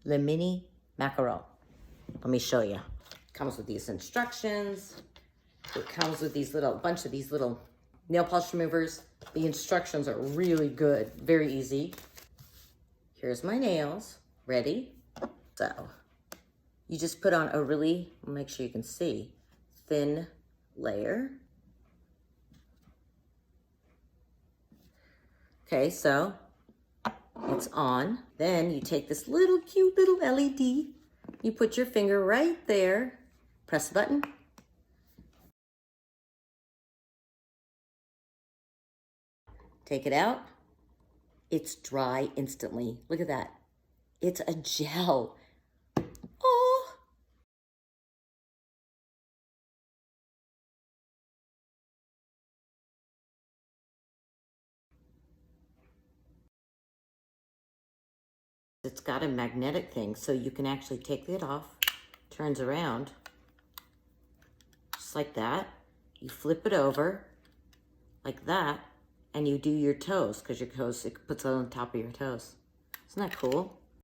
Leminimacaron. Let me show you. Comes with these instructions. It comes with these bunch of these little nail polish removers. The instructions are really good, very easy. Here's my nails, ready? So, you just put on a really, make sure you can see, thin layer. Okay, so it's on. Then you take this little cute little LED. You put your finger right there, press the button. Take it out. It's dry instantly. Look at that. It's a gel. Oh. It's got a magnetic thing, so you can actually take it off, turns around, just like that. You flip it over, like that, and you do your toes, because your toes, it puts it on top of your toes. Isn't that cool?